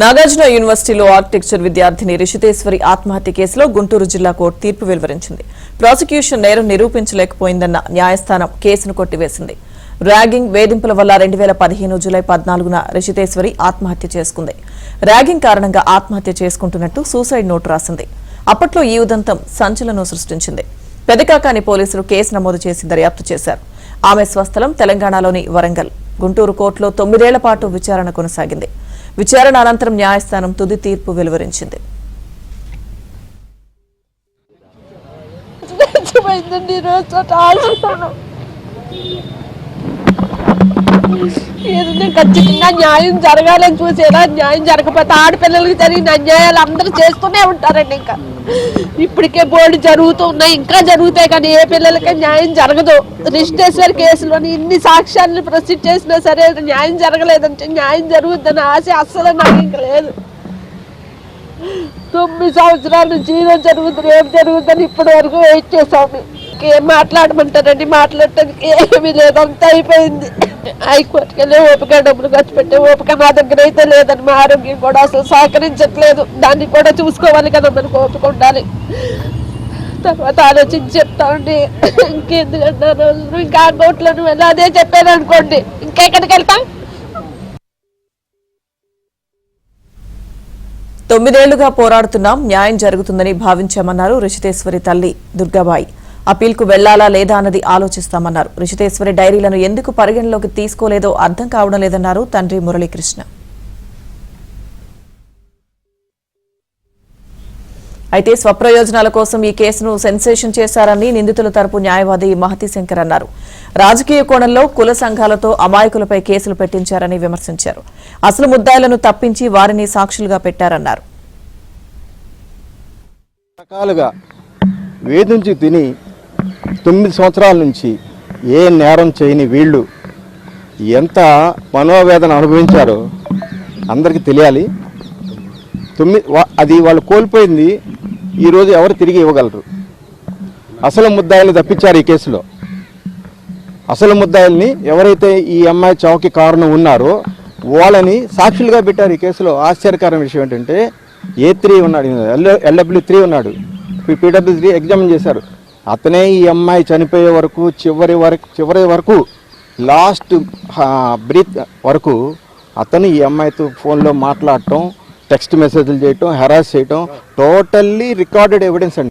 నాగార్జున యూనివర్సిటీలో ఆర్కిటెక్చర్ విద్యార్థిని రిషితేశ్వరి ఆత్మహత్య కేసులో గుంటూరు జిల్లా కోర్టు తీర్పు వెలువరించింది. ప్రాసిక్యూషన్ నేరం నిరూపించలేకపోయిందన్న న్యాయస్థానం కేసును కొట్టివేసింది. ర్యాగింగ్ వేధింపుల వల్ల 2015 జూలై 14న రిషితేశ్వరి ఆత్మహత్య చేసుకుంది. ర్యాగింగ్ కారణంగా ఆత్మహత్య చేసుకుంటున్నట్టు సూసైడ్ నోటు రాసింది. అప్పట్లో ఈ ఉదంతం సంచలనం సృష్టించింది. పెదకాకాని పోలీసులు కేసు నమోదు చేసి దర్యాప్తు చేశారు. ఆమె స్వస్థలం తెలంగాణలోని వరంగల్. గుంటూరు కోర్టులో 9 ఏళ్ల పాటు విచారణ కొనసాగింది. విచారణ అనంతరం న్యాయస్థానం తుది తీర్పు వెలువరించింది. ఖచ్చితంగా న్యాయం జరగాలని చూసేలా న్యాయం జరగకపోతే ఆడపిల్లలకి జరిగిన అన్యాయాలు అందరూ చేస్తూనే ఉంటారండి. ఇంకా ఇప్పటికే బోర్డు జరుగుతూ ఉన్నాయి, ఇంకా జరుగుతాయి, కానీ ఏ పిల్లలకే న్యాయం జరగదు. రిషితేశ్వరి కేసులోని ఇన్ని సాక్ష్యాలను ప్రొసీడ్ చేసినా సరే న్యాయం జరగలేదంటే న్యాయం జరుగుద్దని ఆశ అస్సలు నాకు ఇంకా లేదు. 9 సంవత్సరాల నుంచి ఈరోజు జరుగుతుంది, ఏం జరుగుతుందని ఇప్పటి వరకు వెయిట్ చేసాము. ఏం మాట్లాడమంటారండి? మాట్లాడటానికి ఏమీ లేదు, అంతా అయిపోయింది. హైకోర్టుకి వెళ్ళి ఓపిక డబ్బులు ఖర్చు పెట్టే ఓపిక నా దగ్గర అయితే లేదని, మా ఆరోగ్యం కూడా అసలు సహకరించట్లేదు. దాన్ని కూడా చూసుకోవాలి కదా, మనకు ఓపిక ఉండాలి. తర్వాత ఆలోచించి చెప్తామండి. ఇంకెందుకన్నా ఇంకా కోర్టులను వెళ్ళి అదే చెప్పాను అనుకోండి, ఇంకెక్కడికి వెళ్తాం? 9 ఏళ్లుగా పోరాడుతున్నాం, న్యాయం జరుగుతుందని భావించామన్నారు రిషితేశ్వరి తల్లి దుర్గాబాయి. అప్పీల్కు వెళ్లాలా లేదా అన్నది ఆలోచిస్తామన్నారు. రిషితేశ్వరి డైరీలను ఎందుకు పరిగణలోకి తీసుకోలేదో అర్థం కావడం లేదన్నారు తండ్రి మురళీకృష్ణ. అయితే స్వప్రయోజనాల కోసం ఈ కేసును సెన్సేషన్ చేశారని నిందితుల తరపు న్యాయవాది మహతి శంకర్ అన్నారు. రాజకీయ కోణంలో కుల సంఘాలతో అమాయకులపై కేసులు పెట్టించారని విమర్శించారు. అసలు ముద్దాయిలను తప్పించి వారిని సాక్షులుగా పెట్టారన్నారు. రకాలుగా వేధించి తిని 9 సంవత్సరాల నుంచి ఏ నేరం చేయని వీళ్ళు ఎంత మనోవేదన అనుభవించారో అందరికీ తెలియాలి. అది వాళ్ళు కోల్పోయింది ఈరోజు ఎవరు తిరిగి ఇవ్వగలరు? అసలు ముద్దాయిల్ని తప్పించారు ఈ కేసులో. అసలు ముద్దాయిల్ని ఎవరైతే ఈ అమ్మాయి చావుకి కారణం ఉన్నారో వాళ్ళని సాక్షులుగా పెట్టారు ఈ కేసులో. ఆశ్చర్యకరమైన విషయం ఏంటంటే A3 ఉన్నాడు, LW3 ఉన్నాడు, PW3 ఎగ్జామిన్ చేశారు. అతనే ఈ అమ్మాయి చనిపోయే వరకు చివరి వరకు లాస్ట్ బ్రీత్ వరకు అతను ఈ అమ్మాయితో ఫోన్లో మాట్లాడటం, టెక్స్ట్ మెసేజ్లు చేయటం, హెరాస్ చేయటం టోటల్లీ రికార్డెడ్ ఎవిడెన్స్ అండి.